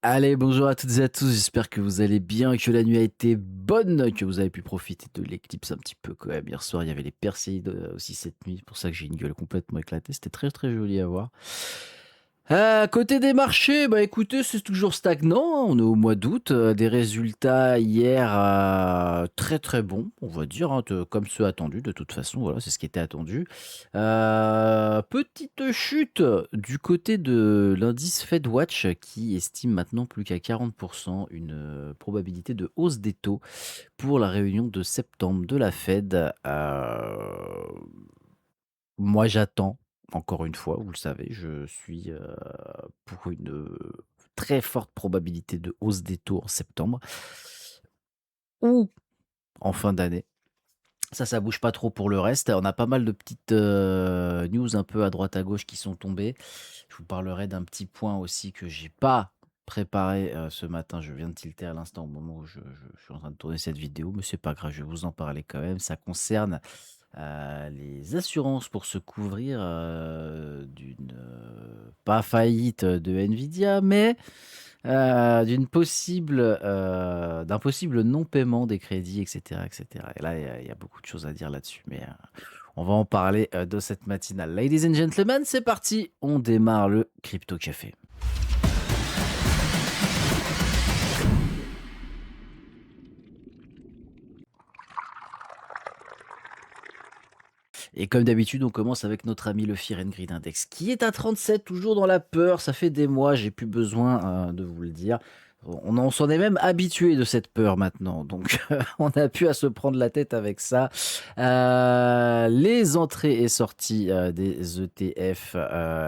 Allez, bonjour à toutes et à tous, j'espère que vous allez bien, que la nuit a été bonne, que vous avez pu profiter de l'éclipse un petit peu quand même. Hier soir, il y avait les Perséides aussi cette nuit, c'est pour ça que j'ai une gueule complètement éclatée, c'était très très joli à voir. Côté des marchés, bah écoutez, c'est toujours stagnant, hein. On est au mois d'août, des résultats hier très très bons, on va dire, hein, comme ceux attendus, de toute façon, voilà, c'est ce qui était attendu. Petite chute du côté de l'indice FedWatch qui estime maintenant plus qu'à 40% une probabilité de hausse des taux pour la réunion de septembre de la Fed. Moi, j'attends, encore une fois, vous le savez, je suis pour une très forte probabilité de hausse des taux en septembre ou en fin d'année. Ça bouge pas trop pour le reste. On a pas mal de petites news un peu à droite à gauche qui sont tombées. Je vous parlerai d'un petit point aussi que j'ai pas préparé ce matin. Je viens de tilter à l'instant au moment où je suis en train de tourner cette vidéo, mais c'est pas grave, je vais vous en parler quand même. Ça concerne les assurances pour se couvrir d'une pas faillite de Nvidia, mais d'un possible non-paiement des crédits, et cetera, et cetera. Et là, il y a beaucoup de choses à dire là-dessus, mais on va en parler de cette matinale. Ladies and gentlemen, c'est parti, on démarre le Crypto Café. Et comme d'habitude, on commence avec notre ami le Fear and Greed Index, qui est à 37, toujours dans la peur. Ça fait des mois, j'ai plus besoin de vous le dire. On s'en est même habitué de cette peur maintenant, donc on n'a plus à se prendre la tête avec ça. Les entrées et sorties des ETF,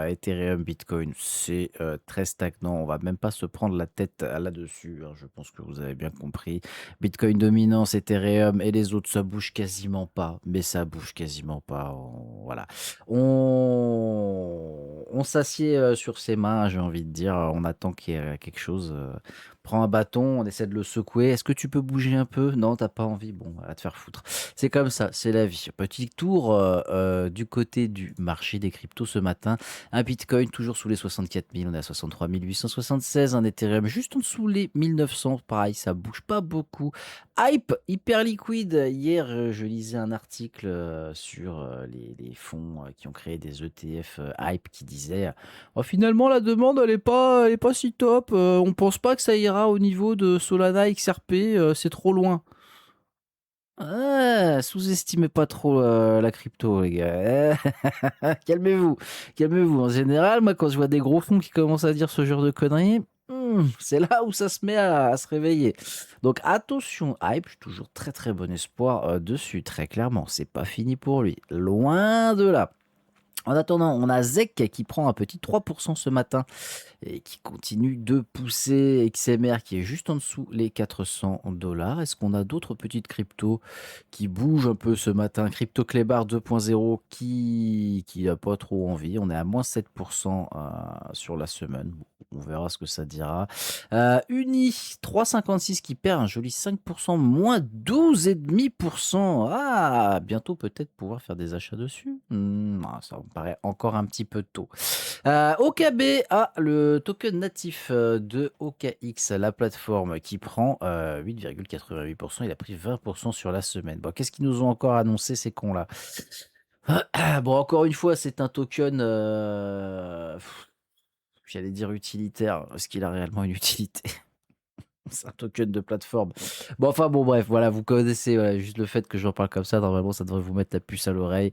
Ethereum, Bitcoin, c'est très stagnant. On va même pas se prendre la tête là-dessus, hein. Je pense que vous avez bien compris. Bitcoin dominance, Ethereum et les autres, ça bouge quasiment pas, mais ça bouge quasiment pas. Voilà. On s'assied sur ses mains, j'ai envie de dire. On attend qu'il y ait quelque chose. Prends un bâton, on essaie de le secouer. Est-ce que tu peux bouger un peu? Non, t'as pas envie. Bon, à te faire foutre. C'est comme ça, c'est la vie. Petit tour du côté du marché des cryptos ce matin. Un Bitcoin toujours sous les 64 000, on est à 63 876. Un Ethereum juste en dessous les 1900. Pareil, ça bouge pas beaucoup. Hype, hyper liquide. Hier, je lisais un article sur les fonds qui ont créé des ETF Hype qui disait oh, finalement la demande elle est pas si top. On pense pas que ça ira au niveau de Solana XRP, c'est trop loin. Ah, sous-estimez pas trop la crypto, les gars. Calmez-vous, calmez-vous. En général, moi, quand je vois des gros fonds qui commencent à dire ce genre de conneries, c'est là où ça se met à se réveiller. Donc attention, Hype, j'ai toujours très très bon espoir dessus, très clairement. C'est pas fini pour lui. Loin de là. En attendant, on a ZEC qui prend un petit 3% ce matin et qui continue de pousser. XMR qui est juste en dessous les 400 dollars. Est-ce qu'on a d'autres petites cryptos qui bougent un peu ce matin? Crypto Clébar 2.0 qui n'a pas trop envie. On est à moins 7% sur la semaine. Bon, on verra ce que ça dira. Uni 3,56 qui perd un joli 5%, moins 12,5%. Ah, bientôt peut-être pouvoir faire des achats dessus. Ça me paraît encore un petit peu tôt. OKB a le token natif de OKX, la plateforme qui prend 8,88%. Il a pris 20% sur la semaine. Bon, qu'est-ce qu'ils nous ont encore annoncé ces cons-là? Bon, encore une fois, c'est un token, j'allais dire utilitaire. Est-ce qu'il a réellement une utilité? C'est un token de plateforme. Bon, enfin, bon, bref, voilà, vous connaissez, voilà, juste le fait que j'en parle comme ça, normalement, ça devrait vous mettre la puce à l'oreille.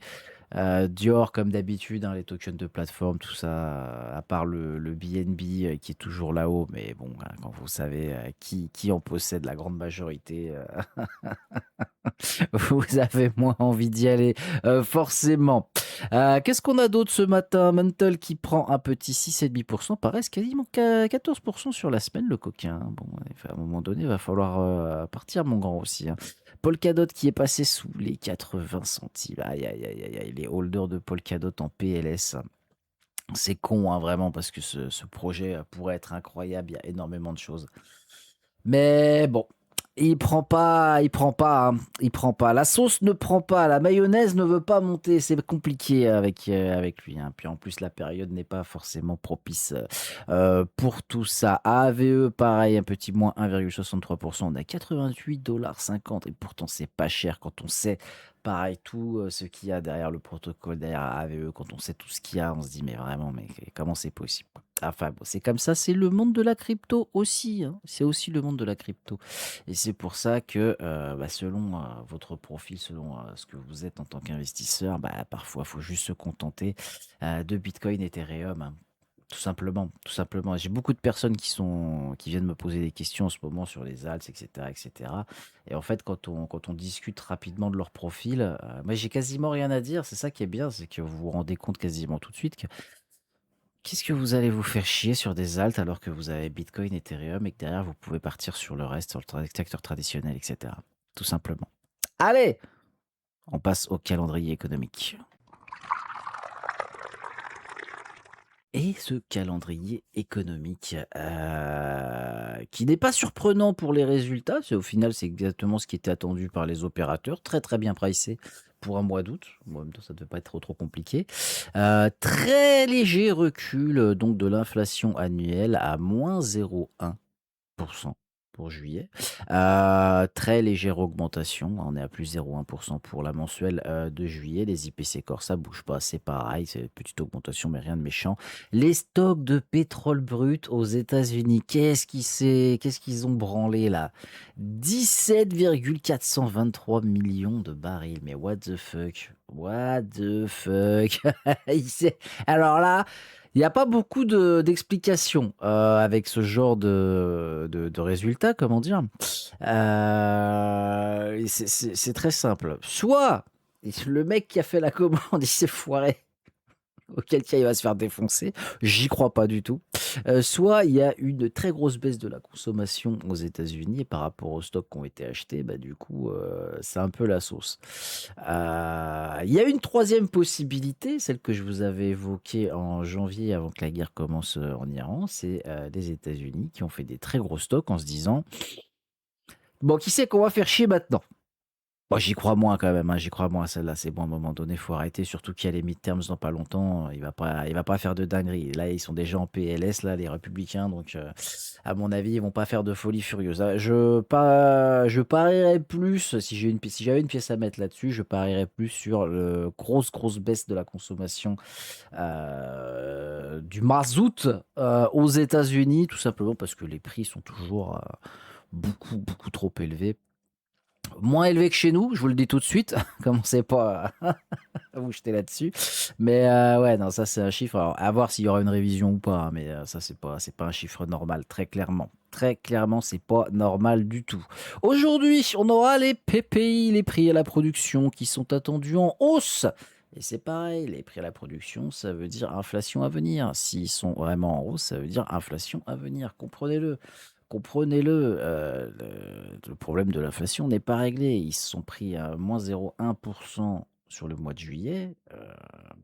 Dior, comme d'habitude, hein, les tokens de plateforme, tout ça, à part le BNB qui est toujours là-haut, mais bon, hein, quand vous savez qui en possède la grande majorité, vous avez moins envie d'y aller, forcément. Qu'est-ce qu'on a d'autre ce matin? Mantle qui prend un petit 6,5%, pareil, c'est quasiment 14% sur la semaine, le coquin, hein. Bon, à un moment donné, il va falloir partir, mon grand aussi, hein. Polkadot qui est passé sous les 80 centimes. Aïe, aïe, aïe, aïe, aïe, les holders de Polkadot en PLS. C'est con, hein, vraiment, parce que ce projet pourrait être incroyable. Il y a énormément de choses. Mais bon, Il prend pas. La sauce ne prend pas, la mayonnaise ne veut pas monter, c'est compliqué avec lui, hein. Puis en plus la période n'est pas forcément propice, pour tout ça. AVE pareil, un petit moins 1,63. On est à 88,50 $ et pourtant c'est pas cher quand on sait, pareil, tout, ce qu'il y a derrière le protocole, derrière AVE, quand on sait tout ce qu'il y a, on se dit: «Mais vraiment, mais comment c'est possible?» Enfin bon, c'est comme ça, c'est le monde de la crypto aussi, hein. C'est aussi le monde de la crypto. Et c'est pour ça que, bah, selon, votre profil, selon, ce que vous êtes en tant qu'investisseur, bah, parfois, il faut juste se contenter, de Bitcoin, Ethereum, hein. Tout simplement, tout simplement. J'ai beaucoup de personnes qui viennent me poser des questions en ce moment sur les alts, et cetera, et cetera. Et en fait, quand on discute rapidement de leur profil, moi, j'ai quasiment rien à dire. C'est ça qui est bien, c'est que vous vous rendez compte quasiment tout de suite que qu'est-ce que vous allez vous faire chier sur des alts alors que vous avez Bitcoin, Ethereum et que derrière vous pouvez partir sur le reste, sur le secteur traditionnel, etc. Tout simplement. Allez, on passe au calendrier économique. Et ce calendrier économique, qui n'est pas surprenant pour les résultats, c'est au final, c'est exactement ce qui était attendu par les opérateurs, très, très bien pricé pour un mois d'août. Bon, en même temps, ça ne devait pas être trop, trop compliqué. Très léger recul, donc de l'inflation annuelle à -0,1 pour juillet. Très légère augmentation, on est à plus 0,1 pour la mensuelle, de juillet. Les IPC Corse, ça bouge pas, c'est pareil, c'est une petite augmentation, mais rien de méchant. Les stocks de pétrole brut aux États-Unis, qu'est-ce qu'ils ont branlé là? 17,423 millions de barils, mais what the fuck? What the fuck? Alors là, il y a pas beaucoup d'explications, avec ce genre de résultats, comment dire? Et c'est très simple. Soit le mec qui a fait la commande, il s'est foiré, auquel cas il va se faire défoncer, j'y crois pas du tout. Soit il y a une très grosse baisse de la consommation aux États-Unis et par rapport aux stocks qui ont été achetés, bah, du coup, c'est un peu la sauce. Il y a une troisième possibilité, celle que je vous avais évoquée en janvier avant que la guerre commence, en Iran, c'est, les États-Unis qui ont fait des très gros stocks en se disant: «Bon, qui c'est qu'on va faire chier maintenant?» Moi, j'y crois moins quand même, hein, j'y crois moins à celle-là. C'est bon, à un moment donné, faut arrêter, surtout qu'il y a les midterms dans pas longtemps. Il va pas faire de dinguerie. Là, ils sont déjà en PLS, là, les républicains, donc à mon avis, ils vont pas faire de folie furieuse. Je parierais plus, si j'avais une pièce à mettre là-dessus, je parierais plus sur le grosse, grosse baisse de la consommation du mazout aux États-Unis, tout simplement parce que les prix sont toujours beaucoup, beaucoup trop élevés. Moins élevé que chez nous, je vous le dis tout de suite. Commencez pas à vous jeter là-dessus. Mais ouais, non, ça c'est un chiffre. Alors, à voir s'il y aura une révision ou pas, hein, mais ça c'est pas un chiffre normal, très clairement. Très clairement, c'est pas normal du tout. Aujourd'hui, on aura les PPI, les prix à la production, qui sont attendus en hausse. Et c'est pareil, les prix à la production, ça veut dire inflation à venir. S'ils sont vraiment en hausse, ça veut dire inflation à venir. Comprenez-le. Comprenez-le, le problème de l'inflation n'est pas réglé. Ils se sont pris à -0,1 % sur le mois de juillet.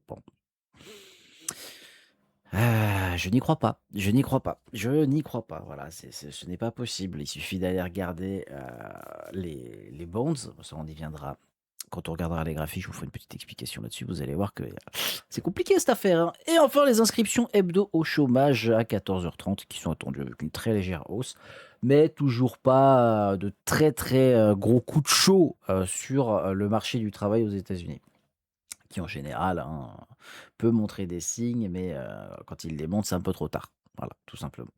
Bon, je n'y crois pas, je n'y crois pas, je n'y crois pas. Voilà, ce n'est pas possible. Il suffit d'aller regarder, les bonds, ça on y viendra. Quand on regardera les graphiques, je vous ferai une petite explication là-dessus. Vous allez voir que c'est compliqué cette affaire, hein. Et enfin, les inscriptions hebdo au chômage à 14h30 qui sont attendues avec une très légère hausse, mais toujours pas de très très gros coup de chaud sur le marché du travail aux États-Unis, qui en général, hein, peut montrer des signes, mais quand il les montre, c'est un peu trop tard. Voilà, tout simplement.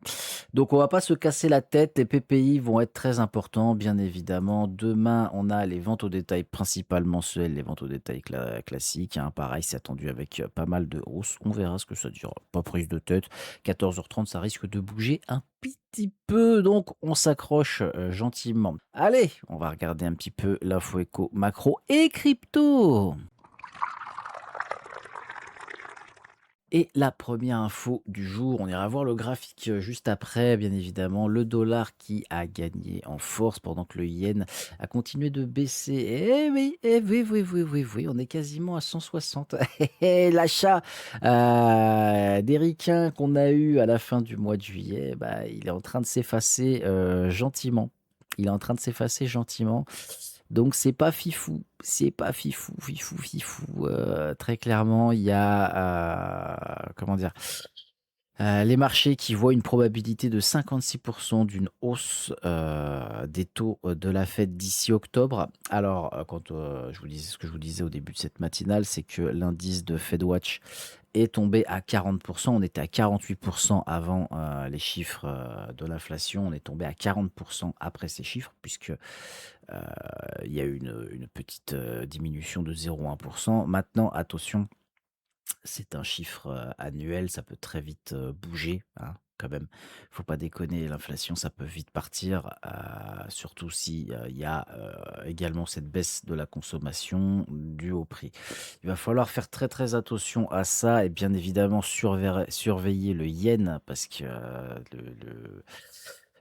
Donc on va pas se casser la tête, les PPI vont être très importants, bien évidemment. Demain, on a les ventes au détail principales mensuelles, les ventes au détail classiques, hein. Pareil, c'est attendu avec pas mal de hausses. On verra ce que ça dira. Pas prise de tête. 14h30, ça risque de bouger un petit peu, donc on s'accroche gentiment. Allez, on va regarder un petit peu l'info éco macro et crypto. Et la première info du jour, on ira voir le graphique juste après, bien évidemment. Le dollar qui a gagné en force pendant que le yen a continué de baisser. Oui, oui, oui, oui, oui, on est quasiment à 160. L'achat des ricains qu'on a eu à la fin du mois de juillet, bah, il est en train de s'effacer gentiment. Il est en train de s'effacer gentiment. Donc c'est pas fifou, fifou, fifou. Très clairement, il y a, comment dire? Les marchés qui voient une probabilité de 56 d'une hausse, des taux, de la Fed d'ici octobre. Alors, quand, je vous disais ce que je vous disais au début de cette matinale, c'est que l'indice de FedWatch est tombé à 40. On était à 48 avant, les chiffres, de l'inflation. On est tombé à 40 après ces chiffres puisque, il y a eu une petite, diminution de 0,1. Maintenant attention, c'est un chiffre, annuel, ça peut très vite, bouger, hein, quand même. Faut pas déconner, l'inflation, ça peut vite partir, surtout si, il y a, également cette baisse de la consommation due au prix. Il va falloir faire très, très attention à ça et bien évidemment surveiller le yen parce que,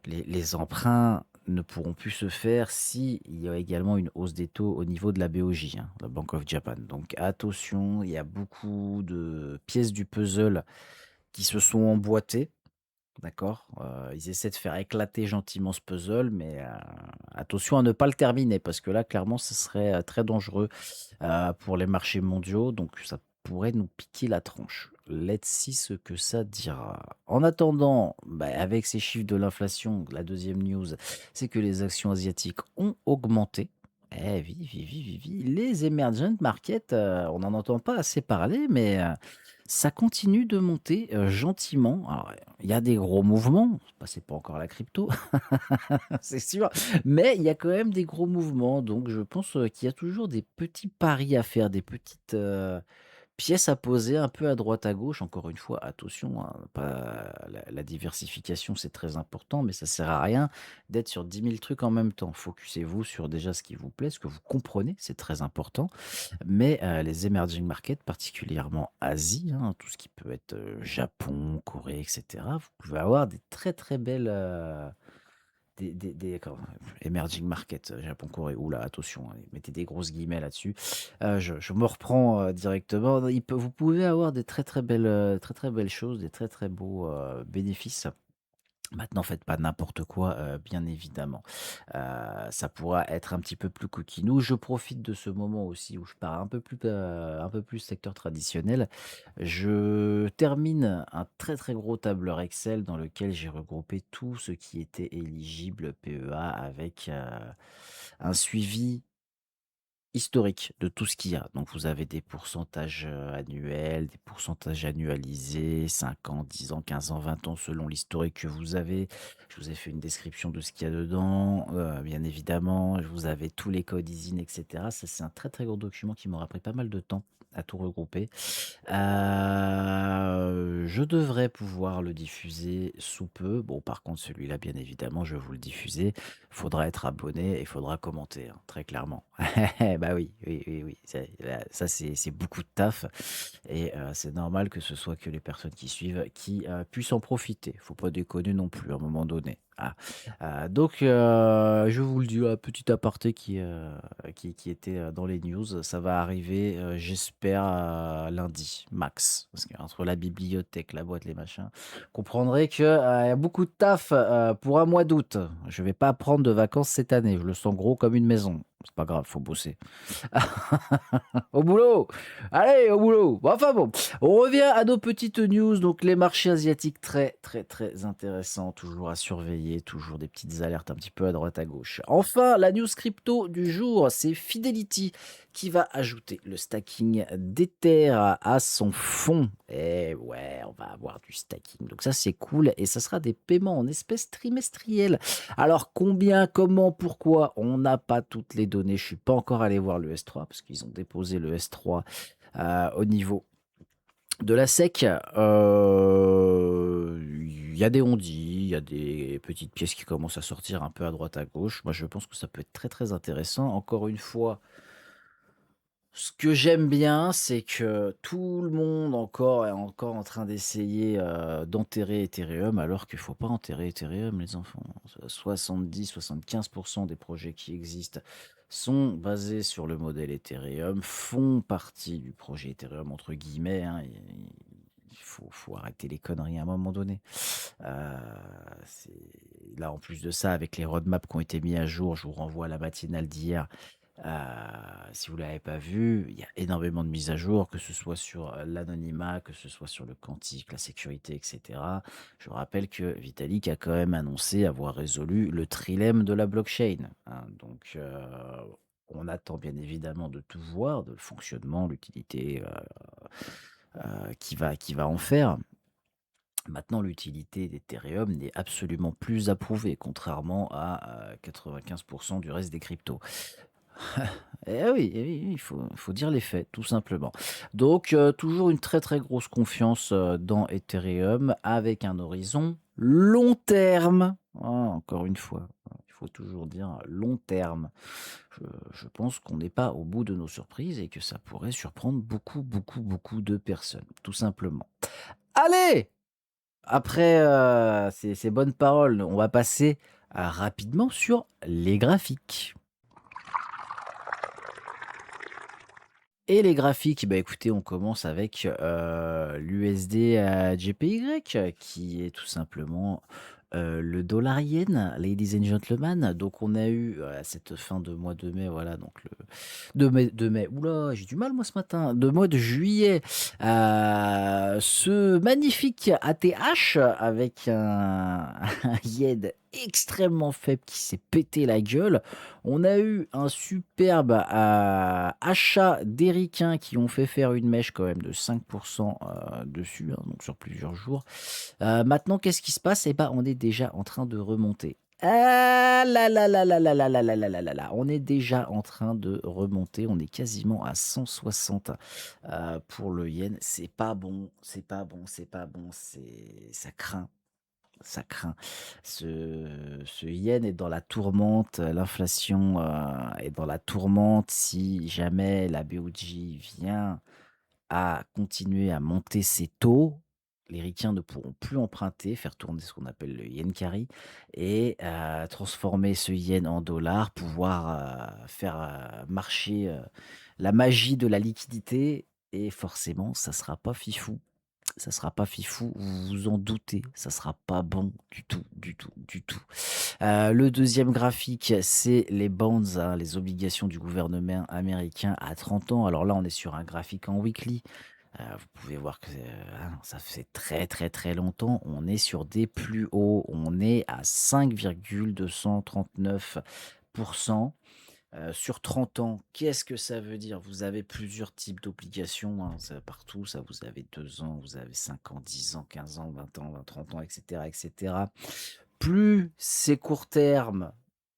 les emprunts ne pourront plus se faire s'il y a également une hausse des taux au niveau de la BOJ, hein, la Bank of Japan. Donc attention, il y a beaucoup de pièces du puzzle qui se sont emboîtées, d'accord? Ils essaient de faire éclater gentiment ce puzzle, mais attention à ne pas le terminer parce que là, clairement, ce serait, très dangereux, pour les marchés mondiaux, donc ça pourrait nous piquer la tronche. Let's see ce que ça dira. En attendant, bah, avec ces chiffres de l'inflation, la deuxième news, c'est que les actions asiatiques ont augmenté. Eh oui, oui, oui, oui, oui. Les emergent markets, on n'en entend pas assez parler, mais ça continue de monter gentiment. Alors, il y a des gros mouvements, c'est pas encore la crypto, c'est sûr. Mais il y a quand même des gros mouvements, donc je pense, qu'il y a toujours des petits paris à faire, des petites, pièces à poser un peu à droite à gauche. Encore une fois, attention, hein, pas la diversification, c'est très important, mais ça sert à rien d'être sur 10 000 trucs en même temps. Focusez-vous sur déjà ce qui vous plaît, ce que vous comprenez, c'est très important. Mais, les emerging markets, particulièrement Asie, hein, tout ce qui peut être, Japon, Corée et cetera, vous pouvez avoir des très, très belles, des comment emerging market, Japon, Corée. Ouh là, attention, hein, mettez des grosses guillemets là-dessus. Je me reprends, directement. Vous pouvez avoir des très, très, très belles choses, des très, très beaux, bénéfices. Maintenant, faites pas n'importe quoi, bien évidemment. Ça pourra être un petit peu plus coquinou. Je profite de ce moment aussi où je pars un peu plus secteur traditionnel. Je termine un très, très gros tableur Excel dans lequel j'ai regroupé tout ce qui était éligible PEA avec, un suivi historique de tout ce qu'il y a. Donc vous avez des pourcentages, annuels, des pourcentages annualisés, 5 ans, 10 ans, 15 ans, 20 ans selon l'historique que vous avez. Je vous ai fait une description de ce qu'il y a dedans, bien évidemment. Vous avez tous les codes ISIN et cetera. Ça, c'est un très, très gros document qui m'aura pris pas mal de temps à tout regrouper. Je devrais pouvoir le diffuser sous peu. Bon, par contre, celui-là, bien évidemment, je vais vous le diffuser. Faudra être abonné et il faudra commenter, hein, très clairement. Bah oui, oui, oui, oui. Ça, c'est beaucoup de taf et c'est normal que ce soit que les personnes qui suivent qui, puissent en profiter. Faut pas déconner non plus à un moment donné. Ah, donc je vous le dis, un petit aparté qui était, dans les news. Ça va arriver, j'espère, lundi max. Parce qu'entre la bibliothèque, la boîte, les machins, comprendrez que, il y a beaucoup de taf, pour un mois d'août. Je vais pas prendre de vacances cette année, je le sens gros comme une maison. C'est pas grave, faut bosser. Au boulot! Allez, au boulot! Bon, enfin bon, on revient à nos petites news. Donc, les marchés asiatiques, très, très, très intéressants. Toujours à surveiller, toujours des petites alertes un petit peu à droite, à gauche. Enfin, la news crypto du jour, c'est Fidelity qui va ajouter le stacking d'Ether à son fonds. Et ouais, on va avoir du stacking. Donc, ça, c'est cool. Et ça sera des paiements en espèces trimestriels. Alors combien, comment, pourquoi? On n'a pas toutes les données. Je suis pas encore allé voir le S3 parce qu'ils ont déposé le S3 au niveau de la SEC. Il y a des ondits, il y a des petites pièces qui commencent à sortir un peu à droite à gauche. Moi, je pense que ça peut être très très intéressant. Encore une fois, ce que j'aime bien, c'est que tout le monde encore est encore en train d'essayer, d'enterrer Ethereum, alors qu'il faut pas enterrer Ethereum, les enfants. 70-75 des projets qui existent sont basés sur le modèle Ethereum, font partie du projet Ethereum entre guillemets, hein. faut arrêter les conneries à un moment donné. Heu, c'est là, en plus de ça, avec les roadmaps qui ont été mis à jour, je vous renvoie à la matinale d'hier. Heu, si vous l'avez pas vu, il y a énormément de mises à jour, que ce soit sur, l'anonymat, que ce soit sur le quantique, la sécurité et cetera. Je vous rappelle que Vitalik a quand même annoncé avoir résolu le trilemme de la blockchain, hein, donc on attend bien évidemment de tout voir, de le fonctionnement, l'utilité, qui va en faire. Maintenant, l'utilité d'Ethereum n'est absolument plus approuvée, contrairement à 95 du reste des cryptos. Eh oui, il faut dire les faits, tout simplement. Donc, toujours une très, très grosse confiance, dans Ethereum avec un horizon long terme. Ah, encore une fois, il faut toujours dire long terme. Je je pense qu'on n'est pas au bout de nos surprises et que ça pourrait surprendre beaucoup, beaucoup, beaucoup de personnes, tout simplement. Allez! Après, ces bonnes paroles, on va passer, rapidement sur les graphiques. Et les graphiques, bah, écoutez, on commence avec, l'USD, JPY, qui est tout simplement, le dollar yen, ladies and gentlemen. Donc on a eu, cette fin de mois de mai, voilà, donc le de mai, ouh là, j'ai du mal moi ce matin, de mois de juillet, ce magnifique ATH avec un yen extrêmement faible qui s'est pété la gueule. On a eu un superbe, achat des ricains qui ont fait faire une mèche quand même de 5 dessus, hein, donc sur plusieurs jours. Maintenant qu'est-ce qui se passe? Eh ben, on est déjà en train de remonter. Ah là là là là là là là là là là là là! On est déjà en train de remonter, on est quasiment à 160, pour le yen. C'est pas bon, c'est pas bon, c'est pas bon, ça craint. Ça craint. Ce yen est dans la tourmente, l'inflation, est dans la tourmente. Si jamais la BOJ vient à continuer à monter ses taux, les ricains ne pourront plus emprunter, faire tourner ce qu'on appelle le yen carry et transformer ce yen en dollars, pouvoir, faire, marcher, la magie de la liquidité et forcément ça sera pas fifou. Ça sera pas fifou, vous vous en doutez, ça sera pas bon du tout, du tout, du tout. Le deuxième graphique, c'est les bonds, hein, les obligations du gouvernement américain à 30 ans. Alors là, on est sur un graphique en weekly. Vous pouvez voir que, hein, ça fait très, très, très longtemps. On est sur des plus hauts. On est à 5,239 sur 30 ans, qu'est-ce que ça veut dire? Vous avez plusieurs types d'obligations, hein, ça partout, ça vous avez 2 ans, vous avez 5 ans, 10 ans, 15 ans, 20 ans, 30 ans, et cetera, et cetera. Plus c'est court terme,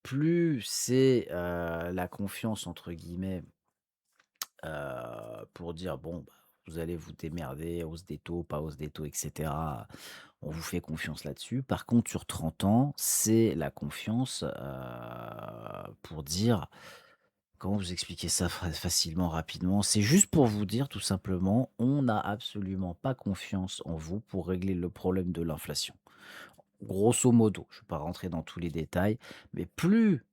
plus c'est, «la confiance» entre guillemets, pour dire: «Bon, bah, vous allez vous démerder, hausse des taux, pas hausse des taux, et cetera». On vous fait confiance là-dessus. Par contre, sur 30 ans, c'est la confiance, pour dire comment vous expliquer ça facilement, rapidement? C'est juste pour vous dire tout simplement, on n'a absolument pas confiance en vous pour régler le problème de l'inflation. Grosso modo, je ne vais pas rentrer dans tous les détails, mais plus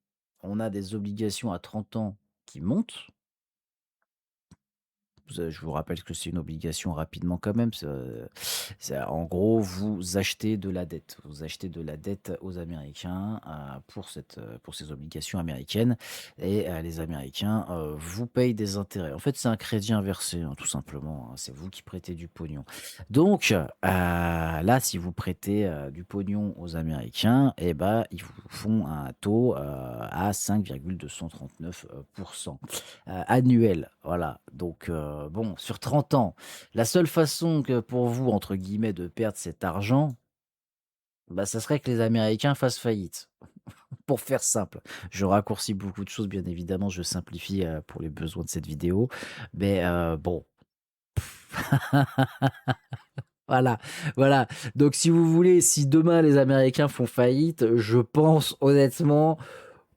on a des obligations à 30 ans qui montent, je vous rappelle que c'est une obligation rapidement quand même. En gros, vous achetez de la dette. Vous achetez de la dette aux Américains pour ces obligations américaines. Et les Américains vous payent des intérêts. En fait, c'est un crédit inversé, hein, tout simplement, hein. C'est vous qui prêtez du pognon. Donc, là, si vous prêtez du pognon aux Américains, eh ben, ils vous font un taux à 5,239 annuel, voilà. Donc bon, sur 30 ans, la seule façon que pour vous, entre guillemets, de perdre cet argent, bah, ça serait que les Américains fassent faillite. Pour faire simple. Je raccourcis beaucoup de choses, bien évidemment, je simplifie, pour les besoins de cette vidéo, mais bon. Voilà, voilà. Donc si vous voulez, si demain les Américains font faillite, je pense honnêtement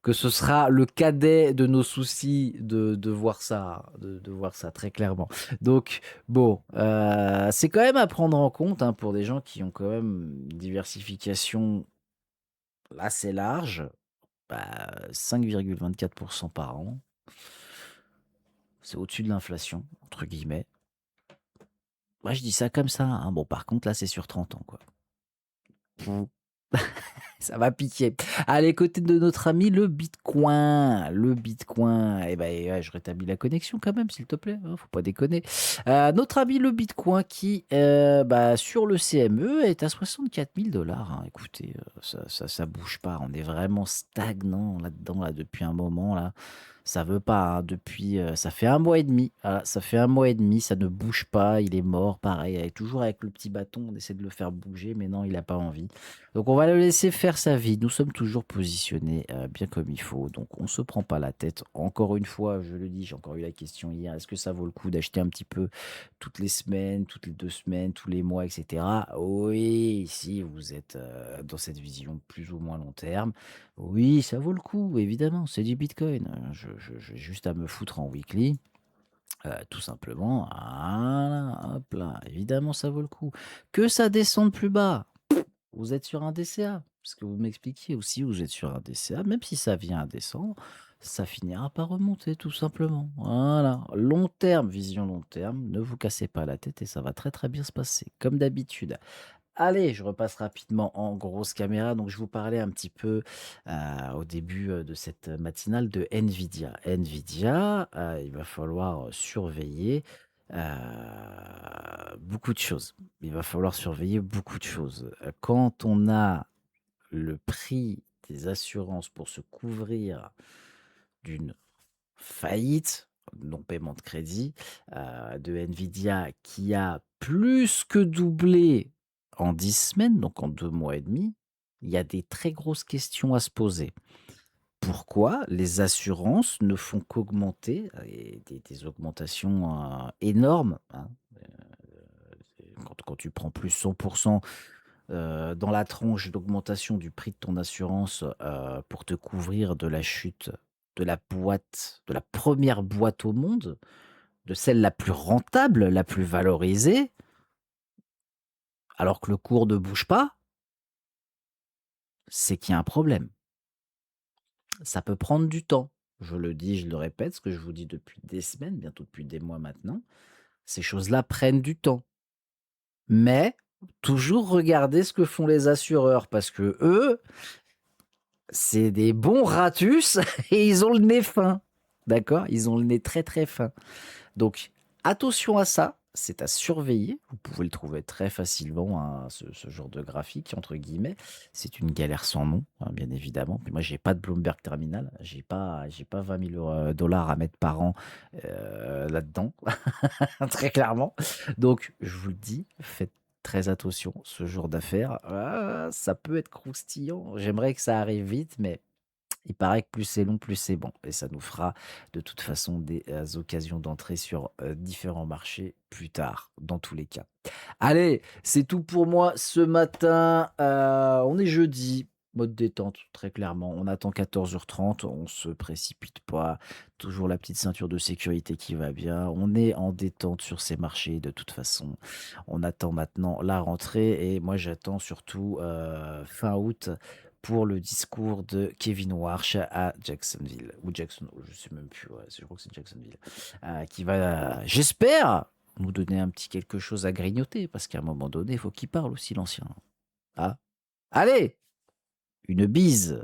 que ce sera le cadet de nos soucis de voir ça, de voir ça très clairement. Donc bon, c'est quand même à prendre en compte, hein, pour des gens qui ont quand même une diversification assez large. Bah, 5,24 par an, c'est au-dessus de l'inflation, entre guillemets. Moi, je dis ça comme ça, hein. Bon, par contre, là, c'est sur 30 ans, quoi. Mmh. Ça va piquer. Allez, côté de notre ami le Bitcoin. Le Bitcoin, eh ben, ouais, je rétablis la connexion quand même, s'il te plaît, hein, faut pas déconner. Notre ami le Bitcoin qui, bah, sur le CME est à 64 000 $, hein. Écoutez, ça bouge pas. On est vraiment stagnant là-dedans, là, depuis un moment, là. Ça veut pas, hein, depuis, ça fait un mois et demi. Voilà, ça fait un mois et demi, ça ne bouge pas, il est mort, pareil, toujours avec le petit bâton, on essaie de le faire bouger, mais non, il a pas envie. Donc on va le laisser faire sa vie. Nous sommes toujours positionnés, bien comme il faut, donc on se prend pas la tête. Encore une fois, je le dis, j'ai encore eu la question hier, est-ce que ça vaut le coup d'acheter un petit peu toutes les semaines, toutes les 2 semaines, tous les mois, et cetera? Oui, si vous êtes, dans cette vision plus ou moins long terme, oui, ça vaut le coup, évidemment, c'est du bitcoin. J'ai juste à me foutre en weekly, tout simplement. Voilà, hop là, évidemment, ça vaut le coup. Que ça descende plus bas, vous êtes sur un DCA, parce que vous m'expliquiez aussi, vous êtes sur un DCA, même si ça vient à descendre, ça finira par remonter, tout simplement. Voilà, long terme, vision long terme, ne vous cassez pas la tête et ça va très très bien se passer, comme d'habitude. Allez, je repasse rapidement en grosse caméra. Donc, je vous parlais un petit peu au début de cette matinale de Nvidia. Nvidia, il va falloir surveiller beaucoup de choses. Il va falloir surveiller beaucoup de choses. Quand on a le prix des assurances pour se couvrir d'une faillite, non-paiement de crédit, de Nvidia qui a plus que doublé en 10 semaines, donc en 2 mois et demi, il y a des très grosses questions à se poser. Pourquoi les assurances ne font qu'augmenter et des augmentations, énormes, hein, quand tu prends plus 100 dans la tranche d'augmentation du prix de ton assurance, pour te couvrir de la chute de la première boîte au monde, de celle la plus rentable, la plus valorisée, alors que le cours ne bouge pas, c'est qu'il y a un problème. Ça peut prendre du temps. Je le dis, je le répète, ce que je vous dis depuis des semaines, bientôt depuis des mois maintenant, ces choses-là prennent du temps. Mais toujours regarder ce que font les assureurs parce que eux, c'est des bons ratus et ils ont le nez fin. D'accord? Ils ont le nez très très fin. Donc attention à ça, c'est à surveiller. Vous pouvez le trouver très facilement, hein, ce genre de graphique, entre guillemets. C'est une galère sans nom, hein, bien évidemment. Puis moi, j'ai pas de Bloomberg Terminal. J'ai pas 20 000 dollars à mettre par an là-dedans, très clairement. Donc, je vous le dis, faites très attention, ce genre d'affaires. Ça peut être croustillant. J'aimerais que ça arrive vite, mais il paraît que plus c'est long, plus c'est bon. Et ça nous fera de toute façon des occasions d'entrer sur différents marchés plus tard, dans tous les cas. Allez, c'est tout pour moi ce matin. On est jeudi, mode détente, très clairement. On attend 14h30, on se précipite pas. Toujours la petite ceinture de sécurité qui va bien. On est en détente sur ces marchés de toute façon. On attend maintenant la rentrée et moi j'attends surtout fin août pour le discours de Kevin Warsh à Jacksonville. Ou Jackson, je sais même plus, ouais, je crois que c'est Jacksonville. Qui va, j'espère, nous donner un petit quelque chose à grignoter, parce qu'à un moment donné, il faut qu'il parle aussi, l'ancien. Ah. Allez, une bise.